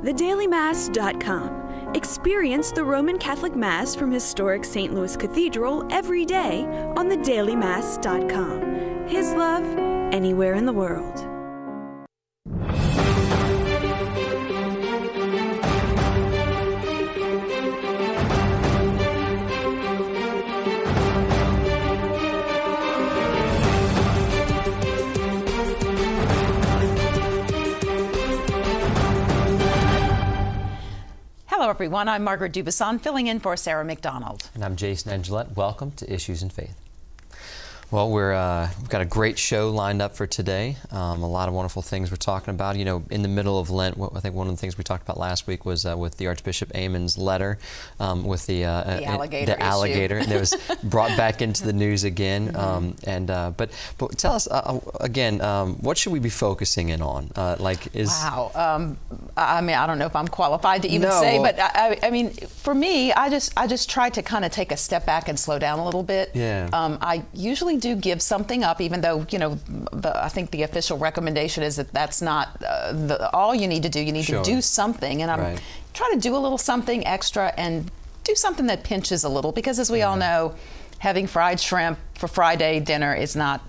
thedailymass.com. Experience the Roman Catholic Mass from historic St. Louis Cathedral every day on thedailymass.com. His love, anywhere in the world. Hello, everyone. I'm Margaret Dubuisson, filling in for Sarah McDonald. And I'm Jason Angelette. Welcome to Issues in Faith. Well, we've got a great show lined up for today. A lot of wonderful things we're talking about. You know, in the middle of Lent, I think one of the things we talked about last week was with the Archbishop Amon's letter with the alligator. And it was brought back into the news again. But tell us again, what should we be focusing in on? Wow. I mean, I don't know if I'm qualified to even say, but I mean, for me, I just try to kind of take a step back and slow down a little bit. Yeah. I usually do give something up, even though, you know, I think the official recommendation is that that's not all you need to do. You need to do something, and I'm trying to do a little something extra and do something that pinches a little, because as we all know, having fried shrimp for Friday dinner is not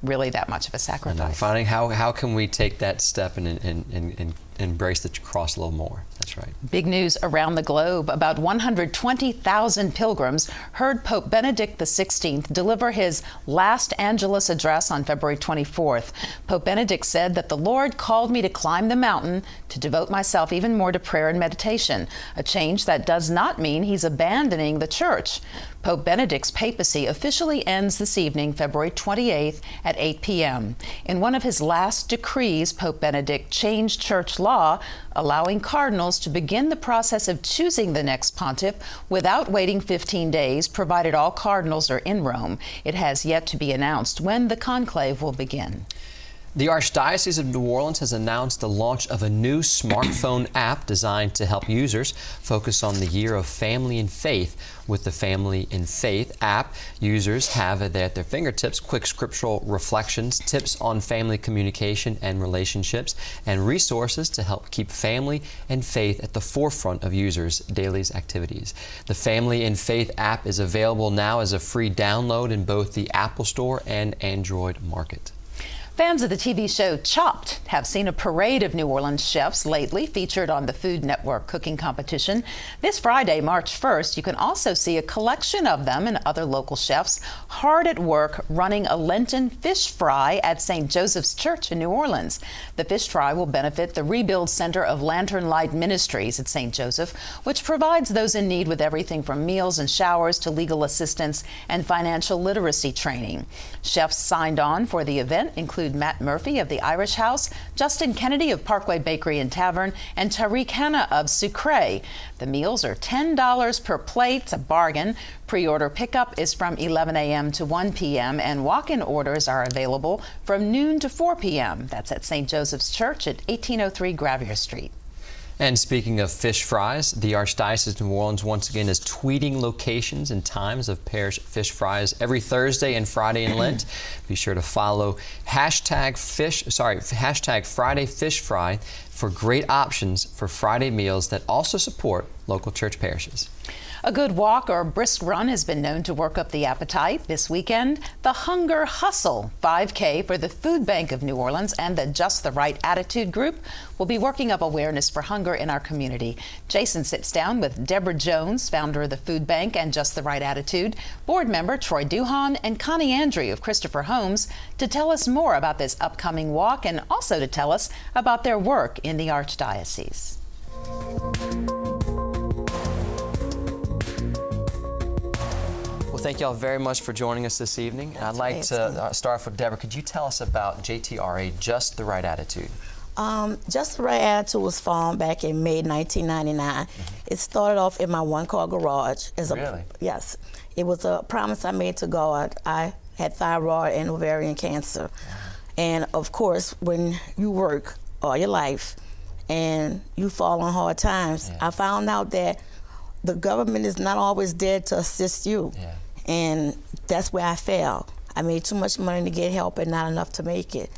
really that much of a sacrifice. Finding how can we take that step and embrace the cross a little more. That's right. Big news around the globe. About 120,000 pilgrims heard Pope Benedict XVI deliver his last Angelus address on February 24th. Pope Benedict said that the Lord called me to climb the mountain to devote myself even more to prayer and meditation, a change that does not mean he's abandoning the church. Pope Benedict's papacy officially ends this evening, February 28th at 8 p.m. In one of his last decrees, Pope Benedict changed church law, allowing cardinals to begin the process of choosing the next pontiff without waiting 15 days, provided all cardinals are in Rome. It has yet to be announced when the conclave will begin. The Archdiocese of New Orleans has announced the launch of a new smartphone app designed to help users focus on the year of family and faith. With the Family in Faith app, users have at their fingertips quick scriptural reflections, tips on family communication and relationships, and resources to help keep family and faith at the forefront of users' daily activities. The Family in Faith app is available now as a free download in both the Apple Store and Android market. Fans of the TV show Chopped have seen a parade of New Orleans chefs lately featured on the Food Network cooking competition. This Friday, March 1st, you can also see a collection of them and other local chefs hard at work running a Lenten fish fry at St. Joseph's Church in New Orleans. The fish fry will benefit the Rebuild Center of Lantern Light Ministries at St. Joseph, which provides those in need with everything from meals and showers to legal assistance and financial literacy training. Chefs signed on for the event include Matt Murphy of the Irish House, Justin Kennedy of Parkway Bakery and Tavern, and Tariq Hanna of Sucre. The meals are $10 per plate. It's a bargain. Pre-order pickup is from 11 a.m. to 1 p.m. and walk-in orders are available from noon to 4 p.m. That's at St. Joseph's Church at 1803 Gravier Street. And speaking of fish fries, the Archdiocese of New Orleans once again is tweeting locations and times of parish fish fries every Thursday and Friday in Lent. Be sure to follow hashtag Friday Fish Fry for great options for Friday meals that also support local church parishes. A good walk or brisk run has been known to work up the appetite. This weekend, the Hunger Hustle 5K for the Food Bank of New Orleans and the Just the Right Attitude group will be working up awareness for hunger in our community. Jason sits down with Deborah Jones, founder of the Food Bank and Just the Right Attitude, board member Troy Duhan, and Connie Andrew of Christopher Homes to tell us more about this upcoming walk and also to tell us about their work in the Archdiocese. Well, thank you all very much for joining us this evening. I'd like to start off with Deborah. Could you tell us about JTRA, Just the Right Attitude? Just the Right Attitude was formed back in May 1999. It started off in my one-car garage. Really? Yes. It was a promise I made to God. I had thyroid and ovarian cancer. And of course, when you work all your life and you fall on hard times, I found out that the government is not always there to assist you. And that's where I fell. I made too much money to get help and not enough to make it.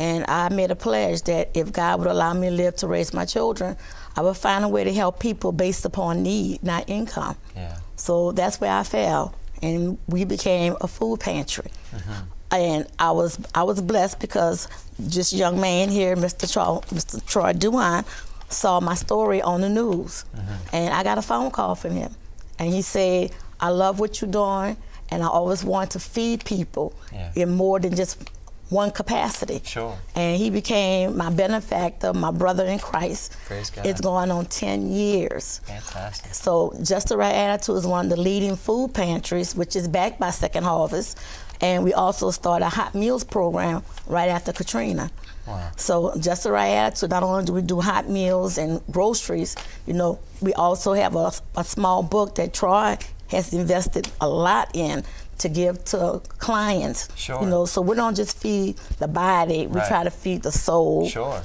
And I made a pledge that if God would allow me to live to raise my children, I would find a way to help people based upon need, not income. Yeah. So that's where I fell, and we became a food pantry. And I was blessed because just young man here, Mr. Troy Duan, saw my story on the news, and I got a phone call from him, and he said, "I love what you're doing, and I always want to feed people in more than just one capacity." Sure. And he became my benefactor, my brother in Christ. Praise God. It's going on 10 years. Fantastic. So Just the Right Attitude is one of the leading food pantries, which is backed by Second Harvest. And we also started a hot meals program right after Katrina. Wow. So Just the Right Attitude, not only do we do hot meals and groceries, we also have a small book that Troy has invested a lot in to give to clients. Sure. So we don't just feed the body, we try to feed the soul. Sure.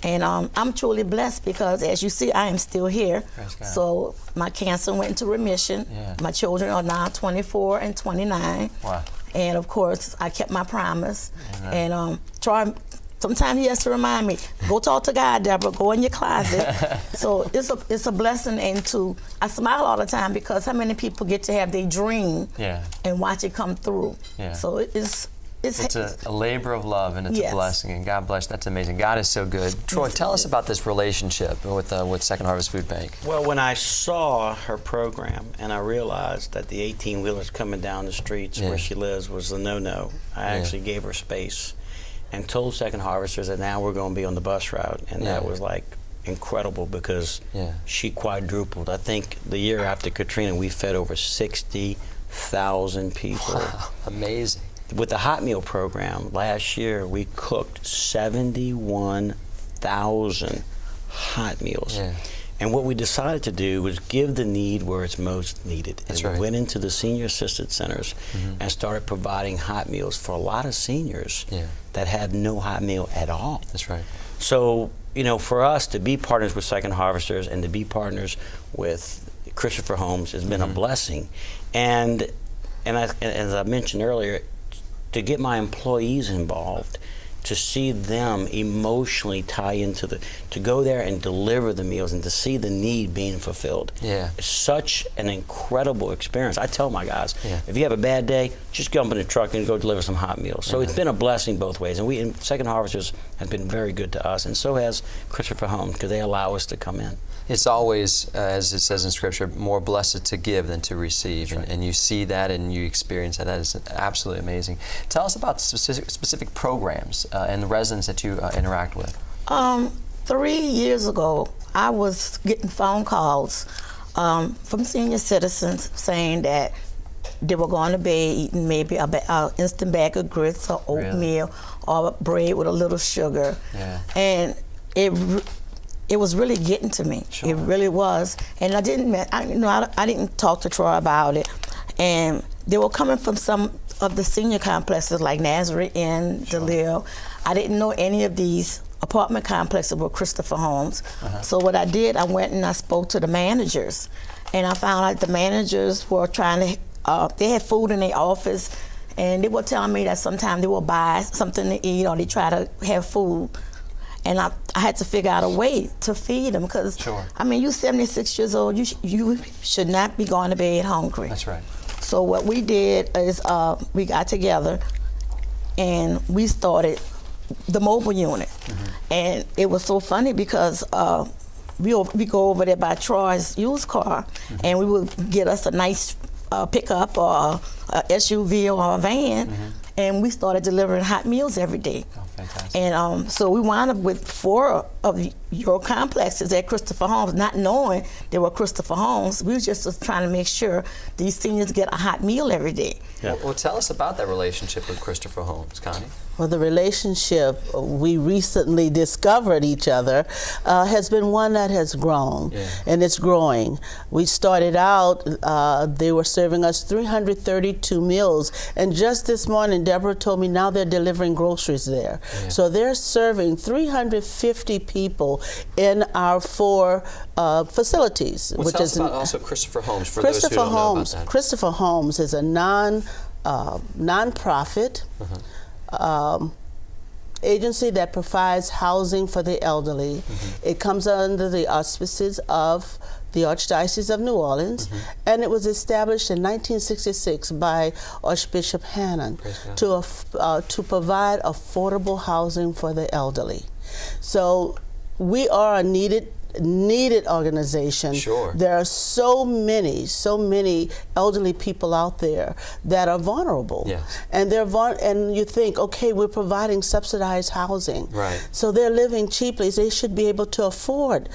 And I'm truly blessed because, as you see, I am still here. Praise God. So my cancer went into remission. Yeah. My children are now 24 and 29. Wow. And of course, I kept my promise. And Troy, sometimes he has to remind me, go talk to God, Deborah, go in your closet. So it's a blessing, and I smile all the time because how many people get to have their dream and watch it come through. Yeah. So it's a labor of love, and it's a blessing, and God bless. That's amazing. God is so good. Troy, tell us about this relationship with Second Harvest Food Bank. Well, when I saw her program and I realized that the 18-wheelers coming down the streets where she lives was a no-no, I actually gave her space and told Second Harvesters that now we're going to be on the bus route, and that was like incredible because she quadrupled. I think the year after Katrina, we fed over 60,000 people. Wow, amazing. With the hot meal program, last year we cooked 71,000 hot meals. Yeah. And what we decided to do was give the need where it's most needed. That's and we went into the senior assisted centers and started providing hot meals for a lot of seniors that had no hot meal at all. That's right. So, for us to be partners with Second Harvesters and to be partners with Christopher Homes has been a blessing. And as I mentioned earlier, to get my employees involved, to see them emotionally tie into to go there and deliver the meals and to see the need being fulfilled. It's such an incredible experience. I tell my guys, if you have a bad day, just jump in the truck and go deliver some hot meals. So it's been a blessing both ways. And Second Harvesters has been very good to us, and so has Christopher Home, because they allow us to come in. It's always, as it says in Scripture, more blessed to give than to receive. Right. And you see that and you experience that. That is absolutely amazing. Tell us about specific programs and the residents that you interact with. 3 years ago, I was getting phone calls from senior citizens saying that they were going to bed eating maybe an instant bag of grits or oatmeal or bread with a little sugar. And it was really getting to me. It really was. And I didn't talk to Troy about it. And they were coming from some of the senior complexes like Nazareth Inn, DeLille. I didn't know any of these apartment complexes were Christopher Homes. So what I did, I went and I spoke to the managers. And I found out the managers were trying to, they had food in their office, and they were telling me that sometimes they will buy something to eat or they try to have food. And I had to figure out a way to feed them because, you're 76 years old. You should not be going to bed hungry. That's right. So what we did is we got together and we started the mobile unit. And it was so funny because we go over there by Troy's used car and we would get us a nice pickup or a SUV or a van. And we started delivering hot meals every day. Fantastic. And so we wound up with 4 of your complexes at Christopher Homes, not knowing they were Christopher Homes. We were just trying to make sure these seniors get a hot meal every day. Well, tell us about that relationship with Christopher Homes, Connie. Well, the relationship, we recently discovered each other, has been one that has grown, and it's growing. We started out, they were serving us 332 meals, and just this morning, Deborah told me now they're delivering groceries there. So they're serving 350 people in our 4 facilities. Well, which tell is us about also Christopher Homes, for those who don't know about that. Christopher Homes is a non-profit. agency that provides housing for the elderly. It comes under the auspices of the Archdiocese of New Orleans, and it was established in 1966 by Archbishop Hannon to provide affordable housing for the elderly. So we are a needed organization. Sure. There are so many elderly people out there that are vulnerable. Yes. And and you think, okay, we're providing subsidized housing. Right. So they're living cheaply. They should be able to afford.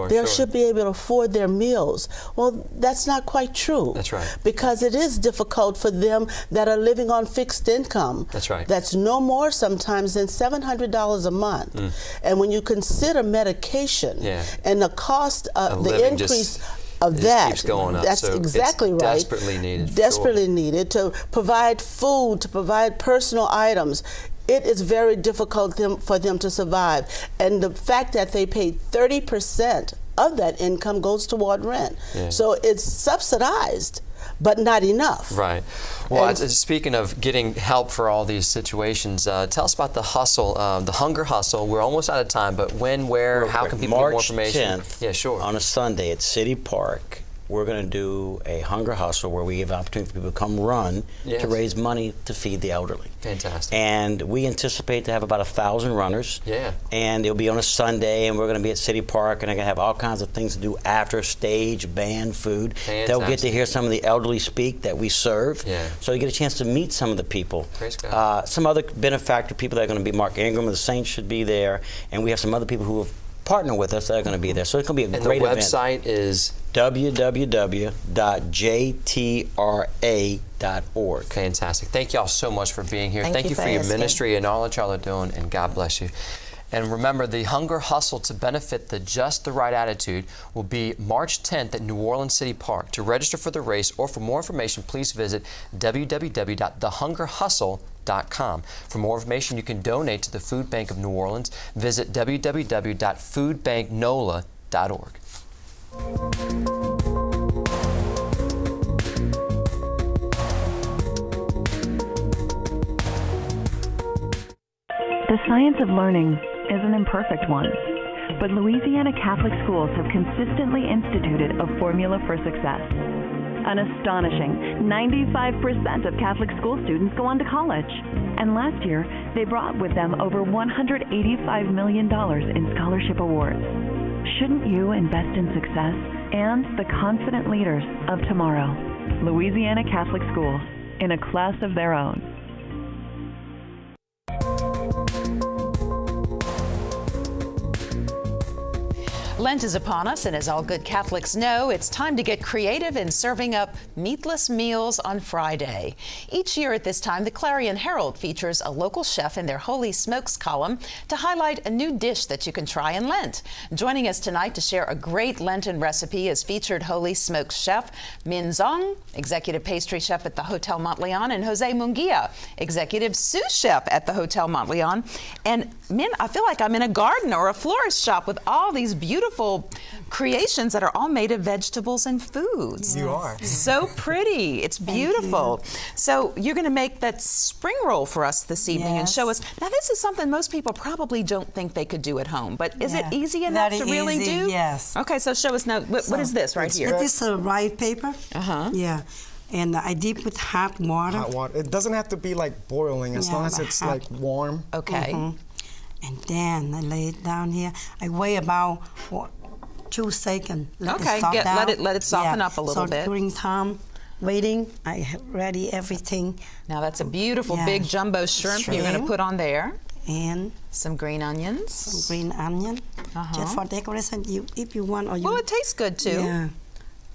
They should be able to afford their meals. Well, that's not quite true. That's right. Because it is difficult for them that are living on fixed income. That's right. That's no more sometimes than $700 a month. And when you consider medication and the cost of the increase of that, keeps going up. That's so exactly it's right. Desperately needed. Desperately needed to provide food, to provide personal items. It is very difficult for them to survive. And the fact that they pay 30% of that income goes toward rent. So it's subsidized, but not enough. Right. Well, speaking of getting help for all these situations, tell us about the hustle, the hunger hustle. We're almost out of time, but when, where, how can people get more information? March 10th, yeah, sure. On a Sunday at City Park, we're going to do a hunger hustle where we give an opportunity for people to come run to raise money to feed the elderly. Fantastic. And we anticipate to have about 1,000 runners. Yeah. And it'll be on a Sunday, and we're going to be at City Park, and they're going to have all kinds of things to do after, stage, band, food. Fantastic. They'll get to hear some of the elderly speak that we serve. Yeah. So you get a chance to meet some of the people. Praise God. Some other benefactor people that are going to be, Mark Ingram of the Saints should be there, and we have some other people who have partnered with us that are going to be there. So it's going to be a great event. And the website is www.jtra.org. Fantastic. Thank y'all so much for being here. Thank you you for for your asking. ministry and all that y'all are doing, and God bless you. And remember, the Hunger Hustle to benefit the Just the Right Attitude will be March 10th at New Orleans City Park. To register for the race or for more information, please visit www.thehungerhustle.com. For more information, you can donate to the Food Bank of New Orleans. Visit www.foodbanknola.org. The science of learning is an imperfect one, but Louisiana Catholic schools have consistently instituted a formula for success. An astonishing 95% of Catholic school students go on to college, and last year they brought with them over $185 million in scholarship awards. Shouldn't you invest in success and the confident leaders of tomorrow? Louisiana Catholic schools, in a class of their own. Lent is upon us, and as all good Catholics know, it's time to get creative in serving up meatless meals on Friday. Each year at this time, the Clarion Herald features a local chef in their Holy Smokes column to highlight a new dish that you can try in Lent. Joining us tonight to share a great Lenten recipe is featured Holy Smokes chef Min Zong, executive pastry chef at the Hotel Montleon, and Jose Munguia, executive sous chef at the Hotel Montleon. And Min, I feel like I'm in a garden or a florist shop with all these beautiful creations that are all made of vegetables and foods. You are. So pretty. It's beautiful. So you're going to make that spring roll for us this evening and show us. Now, this is something most people probably don't think they could do at home, but is it easy enough to really do? Yes. Okay, so show us now. What is this right here? It is a rice paper. Yeah. And I dip with hot water. Hot water. It doesn't have to be like boiling as long as it's like warm. Okay. And then I lay it down here. I wait about 2 seconds. Let it soften up a little bit. So during time waiting, I have ready everything. Now that's a beautiful big jumbo shrimp you're going to put on there. And some green onions. Some green onion. Just for decoration, if you want. Or you, well, it tastes good too. Yeah.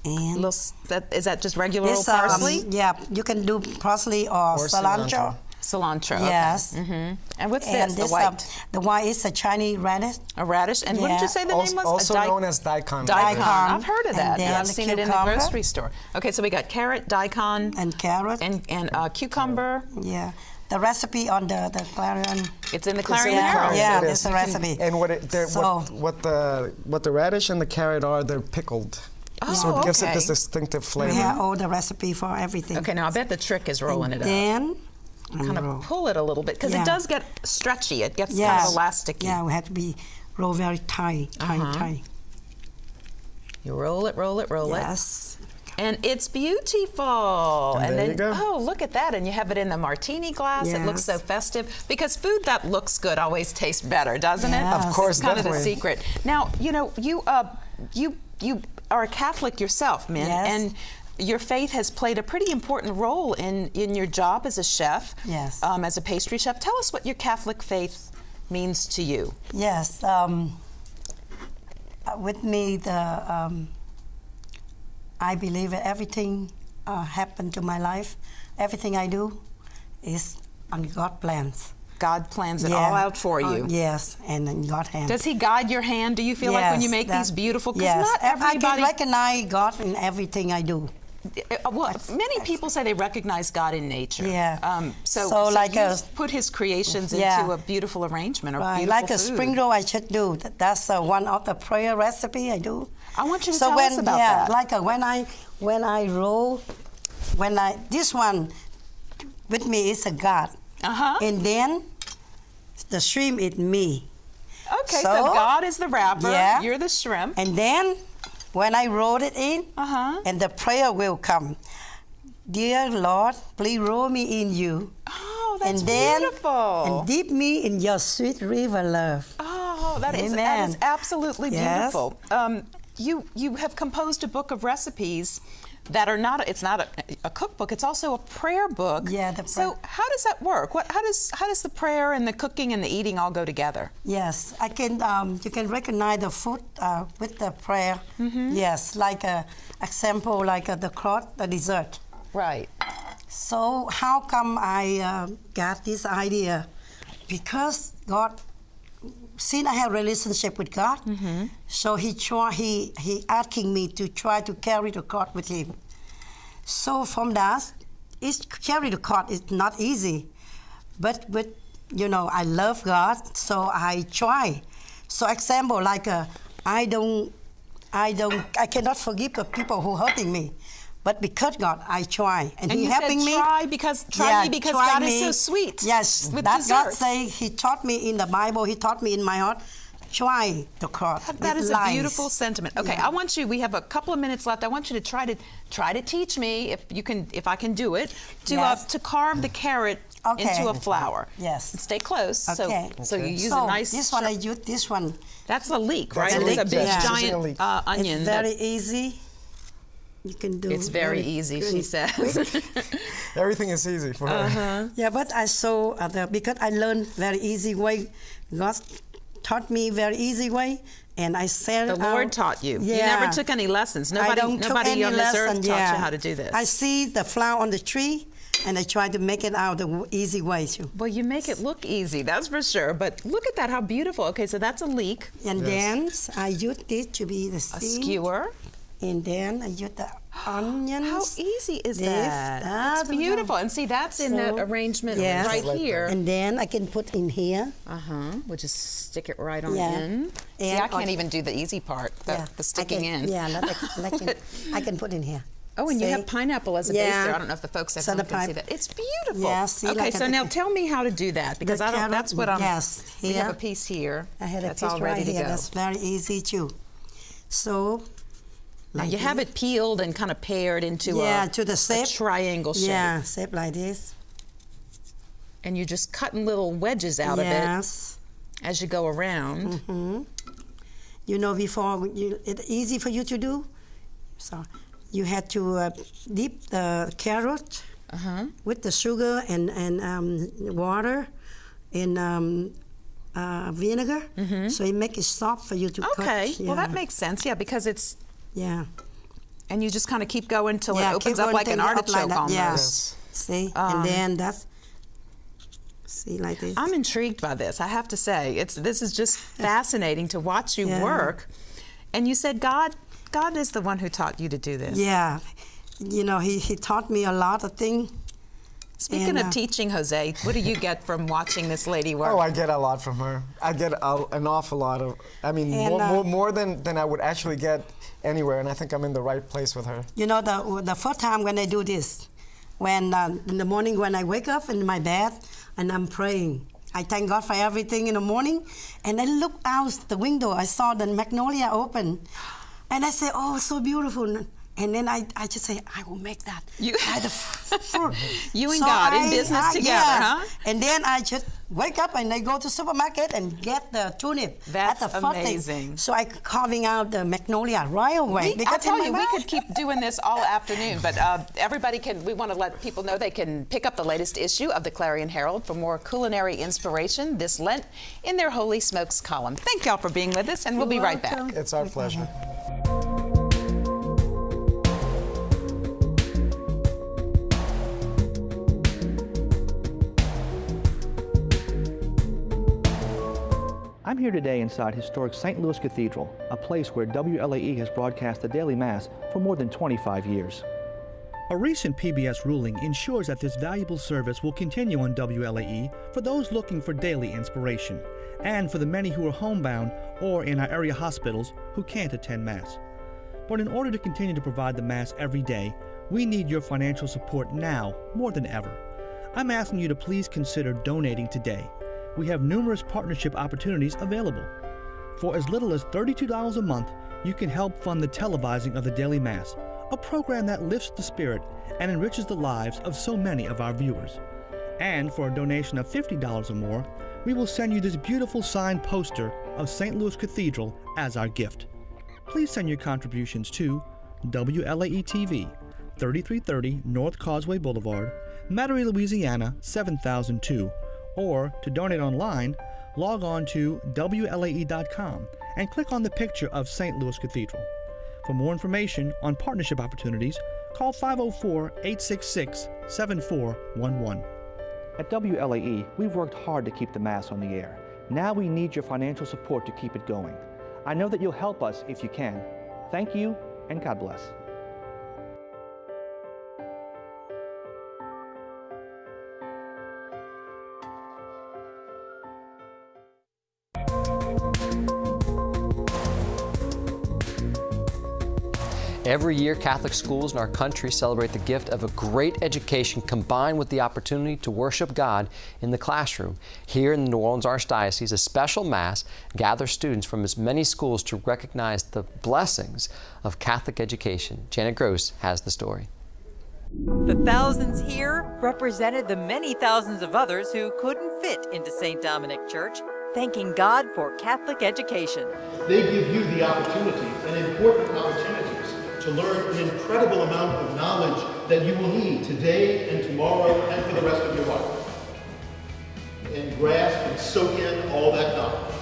And is that just regular old parsley? Yeah, you can do parsley or cilantro. Cilantro. Yes. Okay. And what's this? The white. The white is a Chinese radish. A radish. And what did you say the name was? Also known as daikon. Daikon. I've heard of that. And I've seen it in the grocery store. Okay, so we got carrot, daikon, and carrot, and cucumber. Yeah. The recipe on the Clarion. It's in the Clarion Herald. Yeah, it's the recipe. And what the radish and the carrot are, they're pickled. Oh, so it gives it this distinctive flavor. We have all the recipe for everything. Okay, now I bet the trick is rolling it up. Then kind of pull it a little bit because it does get stretchy. It gets kind of elasticy. Yeah, we have to be roll very tight, tight. You roll it, roll it, roll it. Yes. And it's beautiful. And there you go. Oh, look at that. And you have it in the martini glass. It looks so festive. Because food that looks good always tastes better, doesn't it? Of course, it's kind of the definitely. secret. Now, you know, you are a Catholic yourself, Min, and your faith has played a pretty important role in your job as a chef, as a pastry chef. Tell us what your Catholic faith means to you. Yes. With me, I believe that everything happened to my life. Everything I do is on God's plans. God plans it all out for you. Yes, and in God's hands. Does He guide your hand? Do you feel like when you make these beautiful? Because not everybody. I can recognize God in everything I do. Well, many people say they recognize God in nature. Yeah. So like you put His creations into a beautiful arrangement or beautiful like food. a spring roll I should do. That's one of the prayer recipe I do. I want you to tell us about that. Like when I roll, this one with me is a God. And then the shrimp is me. Okay, so God is the wrapper. You're the shrimp. And then when I roll it in, and the prayer will come. Dear Lord, please roll me in you. Oh, that's and then, beautiful. And dip me in your sweet river love. Oh, that is absolutely beautiful. You have composed a book of recipes that are not. It's not a cookbook. It's also a prayer book. Yeah. So how does that work? How does the prayer and the cooking and the eating all go together? Yes, I can. You can recognize the food with the prayer. Yes, like example, like the crust, the dessert. Right. So how come I got this idea? Because God, since I have a relationship with God, so He asking me to try to carry the cross with Him. So from that, carry the cross is not easy, but I love God, so I try. So example, like I cannot forgive the people who hurting me. But because God, I try, and He helping me. Try me because God is so sweet. Yes, that God say He taught me in the Bible. He taught me in my heart. Try the cross. That is a beautiful sentiment. Okay, I want you. We have a couple of minutes left. I want you to try to teach me if I can do it to carve the carrot into a flower. Yes. And stay close. Okay. So you use a nice. This one I use. This one. That's a leek, right? It's a big giant onion. It's very easy. You can do. It's very easy, she says. Everything is easy for her. Yeah, but I saw because I learned very easy way. God taught me very easy way, and I said the Lord taught you. Yeah. You never took any lessons. Nobody on this earth taught you how to do this. I see the flower on the tree, and I try to make it out the easy way too. Well, you make it look easy, that's for sure. But look at that, how beautiful. Okay, so that's a leek. And then I use this to be the a steam. skewer. And then I use the onions. How easy is that? That's beautiful. And see, that's in the arrangement right here. And then I can put in here. We'll just stick it right on in. See, I can't even do the easy part, the sticking in. Yeah, I can put in here. Oh, and you have pineapple as a base there. I don't know if the folks at home can see that. It's beautiful. Yeah, see, okay, so now tell me how to do that because that's what I'm. Yes, we have a piece here. I had a that's piece all ready right to here. go. That's very easy too. So. Now you have it peeled and kind of pared into a triangle shape. Yeah, shape like this. And you're just cutting little wedges out of it as you go around. You know, before it's easy for you to do. So you had to dip the carrot with the sugar and water and vinegar, so it makes it soft for you to cut. Okay, well that makes sense. Yeah, because it's. Yeah. And you just kind of keep going until it opens up like an artichoke almost. Yes. See? And then that's, like this. I'm intrigued by this, I have to say. This is just fascinating to watch you work. And you said God is the one who taught you to do this. Yeah. You know, he taught me a lot of things. Speaking of teaching, Jose, what do you get from watching this lady work? Oh, I get a lot from her. I get an awful lot of, more than I would actually get anywhere, and I think I'm in the right place with her. You know, the first time when I do this, when in the morning when I wake up in my bed and I'm praying. I thank God for everything in the morning, and I look out the window. I saw the magnolia open, and I say, "Oh, so beautiful." And then I just say, I will make that. You, the fruit. You and God in business together, huh? And then I just wake up and I go to supermarket and get the turnip. That's amazing. Thing. So I carving out the magnolia right away. I'll tell you, we could keep doing this all afternoon, but everybody we want to let people know they can pick up the latest issue of the Clarion Herald for more culinary inspiration this Lent in their Holy Smokes column. Thank y'all for being with us, and we'll be right back. It's our pleasure. I'm here today inside historic St. Louis Cathedral, a place where WLAE has broadcast the daily Mass for more than 25 years. A recent PBS ruling ensures that this valuable service will continue on WLAE for those looking for daily inspiration, and for the many who are homebound or in our area hospitals who can't attend Mass. But in order to continue to provide the Mass every day, we need your financial support now more than ever. I'm asking you to please consider donating today. We have numerous partnership opportunities available. For as little as $32 a month, you can help fund the televising of the Daily Mass, a program that lifts the spirit and enriches the lives of so many of our viewers. And for a donation of $50 or more, we will send you this beautiful signed poster of St. Louis Cathedral as our gift. Please send your contributions to WLAE TV, 3330 North Causeway Boulevard, Metairie, Louisiana 7002, or to donate online, log on to WLAE.com and click on the picture of St. Louis Cathedral. For more information on partnership opportunities, call 504-866-7411. At WLAE, we've worked hard to keep the Mass on the air. Now we need your financial support to keep it going. I know that you'll help us if you can. Thank you, and God bless. Every year, Catholic schools in our country celebrate the gift of a great education combined with the opportunity to worship God in the classroom. Here in the New Orleans Archdiocese, a special Mass gathers students from as many schools to recognize the blessings of Catholic education. Janet Gross has the story. The thousands here represented the many thousands of others who couldn't fit into St. Dominic Church, thanking God for Catholic education. They give you the opportunity, and important opportunities, to learn an incredible amount of knowledge that you will need today and tomorrow and for the rest of your life. And grasp and soak in all that knowledge.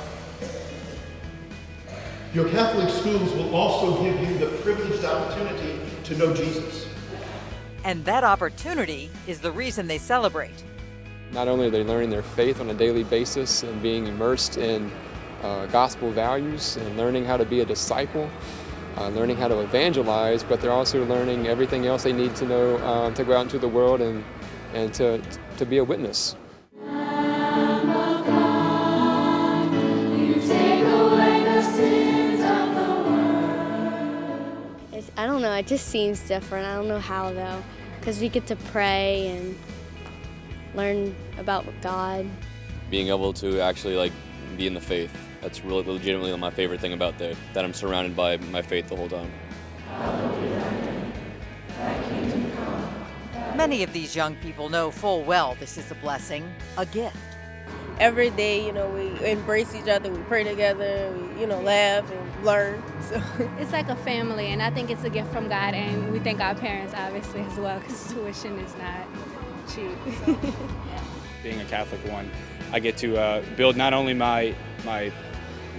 Your Catholic schools will also give you the privileged opportunity to know Jesus. And that opportunity is the reason they celebrate. Not only are they learning their faith on a daily basis and being immersed in gospel values and learning how to be a disciple, learning how to evangelize, but they're also learning everything else they need to know to go out into the world and to be a witness. I don't know, it just seems different. I don't know how though, because we get to pray and learn about God. Being able to actually be in the faith. That's really legitimately my favorite thing about that I'm surrounded by my faith the whole time. Many of these young people know full well this is a blessing, a gift. Every day, we embrace each other, we pray together, we, laugh and learn. So. It's like a family, and I think it's a gift from God, and we thank our parents, obviously, as well, because tuition is not cheap. So, yeah. Being a Catholic one, I get to build not only my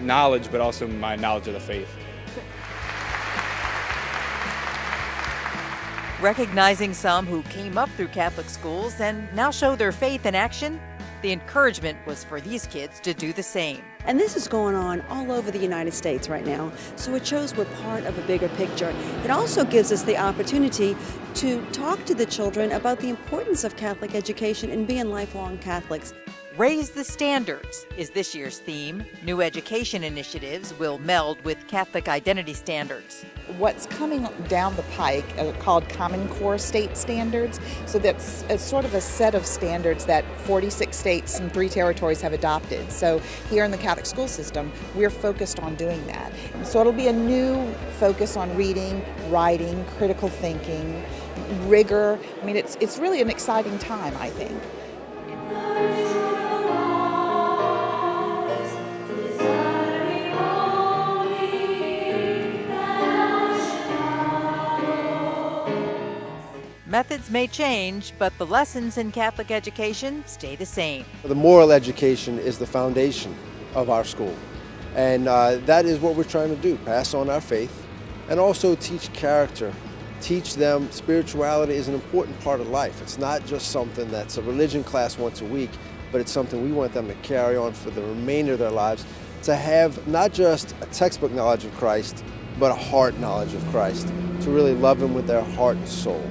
knowledge, but also my knowledge of the faith. Recognizing some who came up through Catholic schools and now show their faith in action, the encouragement was for these kids to do the same. And this is going on all over the United States right now, so it shows we're part of a bigger picture. It also gives us the opportunity to talk to the children about the importance of Catholic education and being lifelong Catholics. Raise the Standards is this year's theme. New education initiatives will meld with Catholic identity standards. What's coming down the pike are called Common Core state standards. So that's a sort of a set of standards that 46 states and 3 territories have adopted. So here in the Catholic school system, we're focused on doing that. So it'll be a new focus on reading, writing, critical thinking, rigor. I mean, it's really an exciting time, I think. Methods may change, but the lessons in Catholic education stay the same. The moral education is the foundation of our school. And that is what we're trying to do, pass on our faith and also teach character. Teach them spirituality is an important part of life. It's not just something that's a religion class once a week, but it's something we want them to carry on for the remainder of their lives, to have not just a textbook knowledge of Christ, but a heart knowledge of Christ, to really love Him with their heart and soul.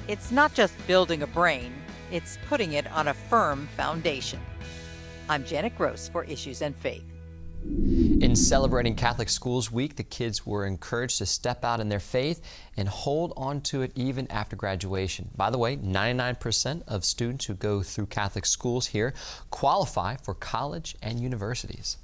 It's not just building a brain, it's putting it on a firm foundation. I'm Janet Gross for Issues and Faith. In celebrating Catholic Schools Week, the kids were encouraged to step out in their faith and hold on to it even after graduation. By the way, 99% of students who go through Catholic schools here qualify for college and universities.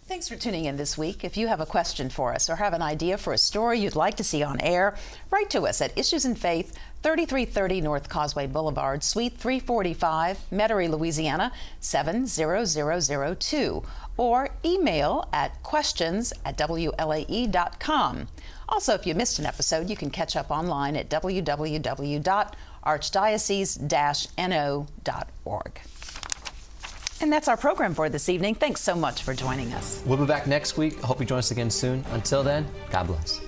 Thanks for tuning in this week. If you have a question for us or have an idea for a story you'd like to see on air, write to us at Issues and Faith, 3330 North Causeway Boulevard, Suite 345, Metairie, Louisiana, 70002, or email at questions@wlae.com. Also, if you missed an episode, you can catch up online at www.archdiocese-no.org. And that's our program for this evening. Thanks so much for joining us. We'll be back next week. I hope you join us again soon. Until then, God bless.